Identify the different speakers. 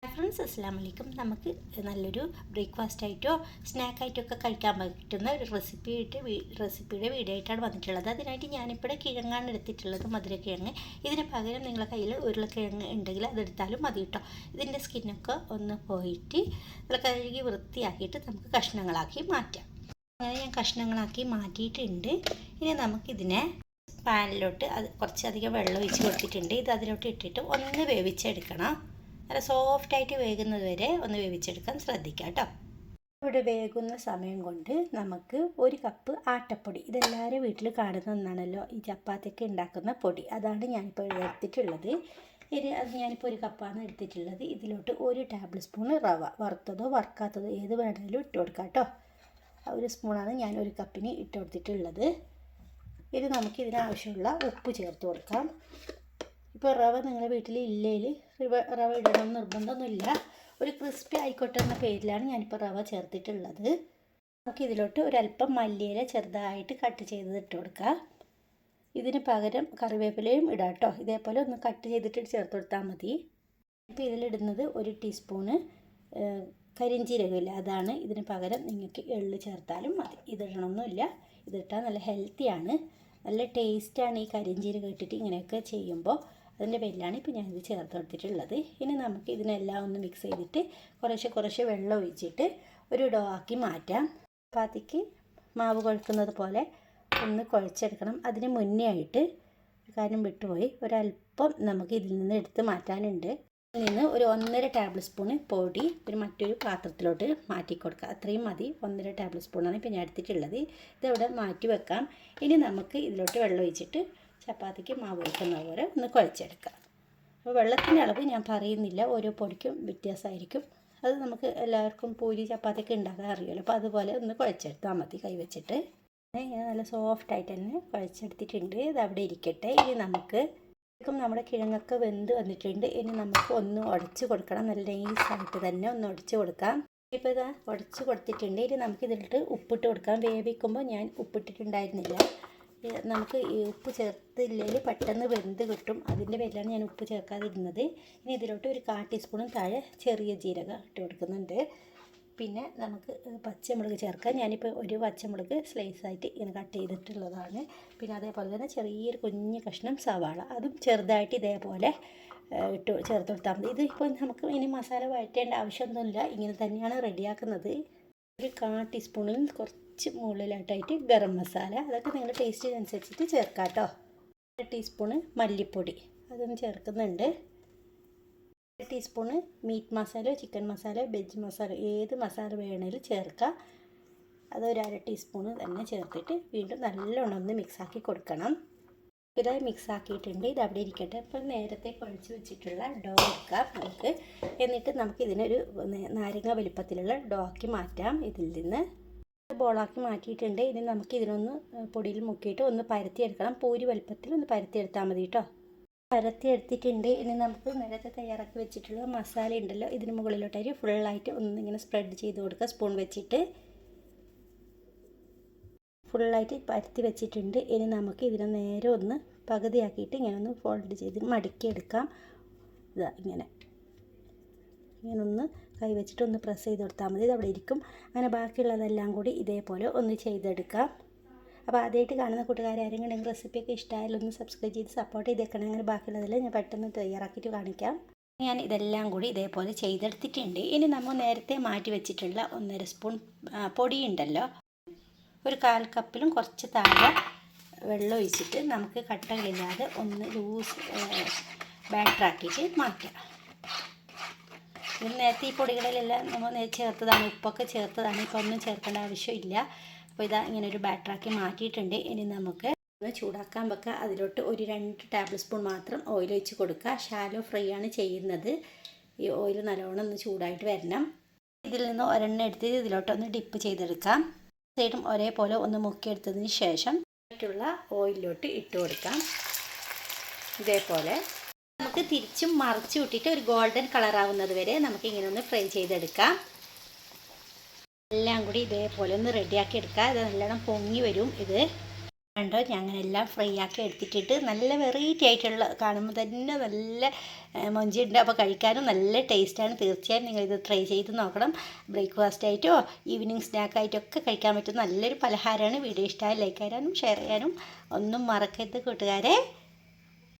Speaker 1: Friends, അസ്സലാമു അലൈക്കും. നമുക്ക് നല്ലൊരു ബ്രേക്ക്ഫാസ്റ്റ് ആയിട്ടോ സ്നാക്കായിട്ടോ ഒക്കെ കഴിക്കാൻ പറ്റുന്ന ഒരു റെസിപ്പിയുടെ വീഡിയോ ആയിട്ടാണ് വന്നിട്ടുള്ളത്. അതിനായിട്ട് ഞാനിപ്പോൾ കിഴങ്ങാണ് എടുത്തിട്ടുള്ളത്, മധുരക്കിഴങ്ങ്. ഇതിന് പകരം നിങ്ങളുടെ കയ്യിൽ ഉരുളക്കിഴങ്ങ് ഉണ്ടെങ്കിൽ അതെടുത്താലും മതി കേട്ടോ. ഇതിൻ്റെ സ്കിന്നൊക്കെ ഒന്ന് പോയിട്ട് നല്ല കഴുകി വൃത്തിയാക്കിയിട്ട് നമുക്ക് കഷ്ണങ്ങളാക്കി മാറ്റാം. അങ്ങനെ ഞാൻ കഷ്ണങ്ങളാക്കി മാറ്റിയിട്ടുണ്ട്. ഇനി നമുക്കിതിനെ പാനിലോട്ട് കുറച്ചധികം വെള്ളം ഒഴിച്ച് കൊടുത്തിട്ടുണ്ട്. ഇത് അതിലോട്ട് ഇട്ടിട്ട് ഒന്ന് വേവിച്ചെടുക്കണം. നല്ല സോഫ്റ്റായിട്ട് വേകുന്നത് വരെ ഒന്ന് വേവിച്ചെടുക്കാൻ ശ്രദ്ധിക്കുക കേട്ടോ. ഇവിടെ വേകുന്ന സമയം കൊണ്ട് നമുക്ക് 1 കപ്പ് ആട്ടപ്പൊടി, ഇതെല്ലാവരും വീട്ടിൽ കാണുന്ന ഒന്നാണല്ലോ, ഈ ചപ്പാത്തിക്ക് ഉണ്ടാക്കുന്ന പൊടി, അതാണ് ഞാനിപ്പോൾ എടുത്തിട്ടുള്ളത്. അത് ഞാനിപ്പോൾ 1 കപ്പാണ് എടുത്തിട്ടുള്ളത്. ഇതിലോട്ട് 1 ടേബിൾ സ്പൂൺ റവ, വറുത്തതോ വറുക്കാത്തതോ ഏത് വേണമെങ്കിലും ഇട്ട് കൊടുക്കാം കേട്ടോ. 1 സ്പൂണാണ് ഞാൻ 1 കപ്പിന് ഇട്ട് കൊടുത്തിട്ടുള്ളത്. ഇത് നമുക്ക് ഇതിനാവശ്യമുള്ള ഉപ്പ് ചേർത്ത് കൊടുക്കാം. ഇപ്പോൾ റവ നിങ്ങളുടെ വീട്ടിൽ ഇല്ലെങ്കിൽ റവ ഇടണം നിർബന്ധമൊന്നുമില്ല. ഒരു ക്രിസ്പി ആയിക്കോട്ടെ എന്ന പേരിലാണ് ഞാനിപ്പോൾ റവ ചേർത്തിട്ടുള്ളത്. നമുക്ക് ഇതിലോട്ട് ഒരല്പം മല്ലിയില ചെറുതായിട്ട് കട്ട് ചെയ്ത് ഇട്ട് കൊടുക്കാം. ഇതിന് പകരം കറിവേപ്പിലയും ഇടാം കേട്ടോ. ഇതേപോലെ ഒന്ന് കട്ട് ചെയ്തിട്ട് ചേർത്ത് കൊടുത്താൽ മതി. ഇപ്പോൾ ഇതിലിടുന്നത് 1 ടീസ്പൂണ് കരിഞ്ജീരകമില്ല, അതാണ്. ഇതിന് പകരം നിങ്ങൾക്ക് എള്ള് ചേർത്താലും മതി. ഇതിടണമെന്നില്ല. ഇതിട്ടാൽ നല്ല ഹെൽത്തിയാണ്, നല്ല ടേസ്റ്റാണ്. ഈ കരിഞ്ജീരകം ഇട്ടിട്ട് ഇങ്ങനെയൊക്കെ ചെയ്യുമ്പോൾ അതിൻ്റെ പേരിലാണ് ഇപ്പോൾ ഞാനിത് ചേർത്ത് കൊടുത്തിട്ടുള്ളത്. ഇനി നമുക്ക് ഇതിനെല്ലാം ഒന്ന് മിക്സ് ചെയ്തിട്ട് കുറേശ്ശെ വെള്ളം ഒഴിച്ചിട്ട് ഒരു ഡോ ആക്കി മാറ്റാം. ചപ്പാത്തിക്ക് മാവ് കുഴക്കുന്നത് പോലെ ഒന്ന് കുഴച്ചെടുക്കണം. അതിന് മുന്നേ ആയിട്ട് ഒരു കാര്യം വിട്ടുപോയി, ഒരല്പം നമുക്ക് ഇതിൽ നിന്ന് എടുത്ത് മാറ്റാനുണ്ട്. ഇതിൽ നിന്ന് ഒരു 1.5 ടേബിൾ സ്പൂണ് പൊടി മറ്റൊരു പാത്രത്തിലോട്ട് മാറ്റി കൊടുക്കുക. അത്രയും മതി. 1.5 ടേബിൾ സ്പൂണാണ് ഇപ്പോൾ ഞാൻ എടുത്തിട്ടുള്ളത്. ഇതവിടെ മാറ്റി വെക്കാം. ഇനി നമുക്ക് ഇതിലോട്ട് വെള്ളം ഒഴിച്ചിട്ട് ചപ്പാത്തിക്ക് മാവ് വയ്ക്കുന്ന പോലെ ഒന്ന് കുഴച്ചെടുക്കാം. അപ്പോൾ വെള്ളത്തിൻ്റെ അളവ് ഞാൻ പറയുന്നില്ല, ഓരോ പൊടിക്കും വ്യത്യാസമായിരിക്കും. അത് നമുക്ക് എല്ലാവർക്കും പൂരി ചപ്പാത്തിയൊക്കെ ഉണ്ടാക്കാൻ അറിയുമല്ലോ. അപ്പോൾ അതുപോലെ ഒന്ന് കുഴച്ചെടുത്താൽ മതി കൈ വെച്ചിട്ട്. ഞാൻ നല്ല സോഫ്റ്റായിട്ട് തന്നെ കുഴച്ചെടുത്തിട്ടുണ്ട്. ഇത് അവിടെ ഇരിക്കട്ടെ. ഇനി നമുക്ക് നമ്മുടെ കിഴങ്ങൊക്കെ വെന്ത് വന്നിട്ടുണ്ട്. ഇനി നമുക്ക് ഒന്ന് ഉടച്ച് കൊടുക്കണം. നല്ല നൈസായിട്ട് തന്നെ ഒന്ന് ഉടച്ച് കൊടുക്കാം. ഇപ്പോൾ ഇതാ ഉടച്ച് കൊടുത്തിട്ടുണ്ട്. ഇനി നമുക്ക് ഇതിലിട്ട് ഉപ്പിട്ട് കൊടുക്കാം. വേവിക്കുമ്പോൾ ഞാൻ ഉപ്പിട്ടിട്ടുണ്ടായിരുന്നില്ല. നമുക്ക് ഈ ഉപ്പ് ചേർത്തില്ലെങ്കിൽ പെട്ടെന്ന് വെന്ത് കിട്ടും. അതിൻ്റെ പേരിലാണ് ഞാൻ ഉപ്പ് ചേർക്കാതിരുന്നത്. ഇനി ഇതിലോട്ട് ഒരു 1/4 ടീസ്പൂണും താഴെ ചെറിയ ജീരകം ഇട്ട് കൊടുക്കുന്നുണ്ട്. പിന്നെ നമുക്ക് പച്ചമുളക് ചേർക്കാം. ഞാനിപ്പോൾ ഒരു പച്ചമുളക് സ്ലൈസായിട്ട് ഇങ്ങനെ കട്ട് ചെയ്തിട്ടുള്ളതാണ്. പിന്നെ അതേപോലെ തന്നെ ചെറിയൊരു കുഞ്ഞ് കഷ്ണം സവാള, അതും ചെറുതായിട്ട് ഇതേപോലെ ചേർത്ത് കൊടുത്താൽ മതി. ഇത് ഇപ്പോൾ നമുക്ക് ഇനി മസാല വഴറ്റേണ്ട ആവശ്യമൊന്നുമില്ല, ഇങ്ങനെ തന്നെയാണ് റെഡിയാക്കുന്നത്. ഒരു 1/4 ടീസ്പൂണിൽ കുറച്ച് മുകളിലായിട്ടായിട്ട് ഗരം മസാല, അതൊക്കെ നിങ്ങളുടെ ടേസ്റ്റിനനുസരിച്ചിട്ട് ചേർക്കാം കേട്ടോ. 1 ടീസ്പൂണ് മല്ലിപ്പൊടി അതൊന്ന് ചേർക്കുന്നുണ്ട്. 1 teaspoon meat masala, chicken masala, veg masala, ഏത് മസാല വേണമെങ്കിലും ചേർക്കാം. അതൊരു 1/2 ടീസ്പൂണ് തന്നെ ചേർത്തിട്ട് വീണ്ടും നല്ലോണം ഒന്ന് മിക്സാക്കി കൊടുക്കണം. ഇത് മിക്സാക്കിയിട്ടുണ്ട്. ഇത് അവിടെ ഇരിക്കട്ടെ. അപ്പോൾ നേരത്തെ കുഴച്ച് വെച്ചിട്ടുള്ള ഡോ എടുക്കാം നമുക്ക്. എന്നിട്ട് നമുക്ക് ഇതിനൊരു നാരങ്ങ വലുപ്പത്തിലുള്ള ഡോ ആക്കി മാറ്റാം. ഇതിൽ നിന്ന് ബോളാക്കി മാറ്റിയിട്ടുണ്ട്. ഇനി നമുക്ക് ഇതിനൊന്ന് പൊടിയിൽ മുക്കിയിട്ട് ഒന്ന് പരത്തിയെടുക്കണം. പൂരി വലുപ്പത്തിൽ ഒന്ന് പരത്തിയെടുത്താൽ മതി കേട്ടോ. പരത്തിയെടുത്തിട്ടുണ്ട്. ഇനി നമുക്ക് നേരത്തെ തയ്യാറാക്കി വെച്ചിട്ടുള്ള മസാല ഉണ്ടല്ലോ, ഇതിന് മുകളിലോട്ടായിട്ട് ഫുള്ളായിട്ട് ഒന്നിങ്ങനെ സ്പ്രെഡ് ചെയ്ത് കൊടുക്കുക. സ്പൂൺ വെച്ചിട്ട് ഫുള്ളായിട്ട് പരത്തി വെച്ചിട്ടുണ്ട്. ഇനി നമുക്ക് ഇതിനെ നേരെ ഒന്ന് പകുതിയാക്കിയിട്ട് ഇങ്ങനെ ഒന്ന് ഫോൾഡ് ചെയ്ത് മടക്കിയെടുക്കാം. ഇതാ ഇങ്ങനെ ഒന്ന് കൈ വെച്ചിട്ട് ഒന്ന് പ്രസ് ചെയ്ത് കൊടുത്താൽ മതി. ഇത് അവിടെ ഇരിക്കും. അങ്ങനെ ബാക്കിയുള്ളതെല്ലാം കൂടി ഇതേപോലെ ഒന്ന് ചെയ്തെടുക്കാം. അപ്പോൾ ആദ്യമായിട്ട് കാണുന്ന കൂട്ടുകാരെ ആരെങ്കിലും റെസിപ്പിയൊക്കെ ഇഷ്ടമായാലും ഒന്ന് സബ്സ്ക്രൈബ് ചെയ്ത് സപ്പോർട്ട് ചെയ്തേക്കണം. അങ്ങനെ ബാക്കിയുള്ളതെല്ലാം ഞാൻ പെട്ടെന്ന് തയ്യാറാക്കിയിട്ട് കാണിക്കാം. ഞാൻ ഇതെല്ലാം കൂടി ഇതേപോലെ ചെയ്തെടുത്തിട്ടുണ്ട്. ഇനി നമ്മൾ നേരത്തെ മാറ്റി വെച്ചിട്ടുള്ള 1.5 സ്പൂൺ പൊടിയുണ്ടല്ലോ, ഒരു 1/4 കപ്പിലും കുറച്ച് താഴെ വെള്ളം ഒഴിച്ചിട്ട് നമുക്ക് കട്ടകളില്ലാതെ ഒന്ന് ലൂസ് ബാറ്ററാക്കിയിട്ട് മാറ്റാം. ഇത് നേരത്തെ ഈ പൊടികളിലെല്ലാം നമ്മൾ ചേർത്തതാണ്, ഉപ്പൊക്കെ ചേർത്തതാണ്. ഇപ്പോൾ ഒന്നും ചേർക്കേണ്ട ആവശ്യമില്ല. അപ്പോൾ ഇതാ ഇങ്ങനെ ഒരു ബാറ്ററാക്കി മാറ്റിയിട്ടുണ്ട്. ഇനി നമുക്ക് ഒന്ന് ചൂടാക്കാൻ വെക്കുക. അതിലോട്ട് ഒരു 2 ടേബിൾ സ്പൂൺ മാത്രം ഓയിൽ ഒഴിച്ച് കൊടുക്കുക. ഷാലോ ഫ്രൈ ആണ് ചെയ്യുന്നത്. ഈ ഓയിൽ നല്ലോണം ഒന്ന് ചൂടായിട്ട് വരണം. ഇതിൽ നിന്ന് ഒരെണ്ണം എടുത്ത് ഇതിലോട്ടൊന്ന് ഡിപ്പ് ചെയ്തെടുക്കാം. സൈഡും ഒരേപോലെ ഒന്ന് മുക്കിയെടുത്തതിന് ശേഷം മറ്റുള്ള ഓയിലിലോട്ട് ഇട്ട് കൊടുക്കാം. ഇതേപോലെ നമുക്ക് തിരിച്ചും മറിച്ച് വിട്ടിട്ട് ഒരു ഗോൾഡൻ കളറാവുന്നത് വരെ നമുക്ക് ഇങ്ങനെ ഒന്ന് ഫ്രൈ ചെയ്തെടുക്കാം. എല്ലാം കൂടി ഇതേപോലെ ഒന്ന് റെഡിയാക്കി എടുക്കാം. ഇത് നല്ലോണം പൊങ്ങി വരും. ഇത് കണ്ടോ ഞാൻ അങ്ങനെ എല്ലാം ഫ്രൈ ആക്കി എടുത്തിട്ടിട്ട് നല്ല വെറൈറ്റി ആയിട്ടുള്ള കാണുമ്പോൾ തന്നെ നല്ല മൊഞ്ചിയുണ്ട്. അപ്പോൾ കഴിക്കാനും നല്ല ടേസ്റ്റാണ്. തീർച്ചയായും നിങ്ങളിത് ട്രൈ ചെയ്ത് നോക്കണം. ബ്രേക്ക്ഫാസ്റ്റ് ആയിട്ടോ ഈവനിങ് സ്നാക്കായിട്ടോ ഒക്കെ കഴിക്കാൻ പറ്റുന്ന നല്ലൊരു പലഹാരമാണ്. വീഡിയോ ഇഷ്ടമായി ലൈക്ക് ചെയ്യാനും ഷെയർ ചെയ്യാനും ഒന്നും മറക്കരുത് കൂട്ടുകാരെ.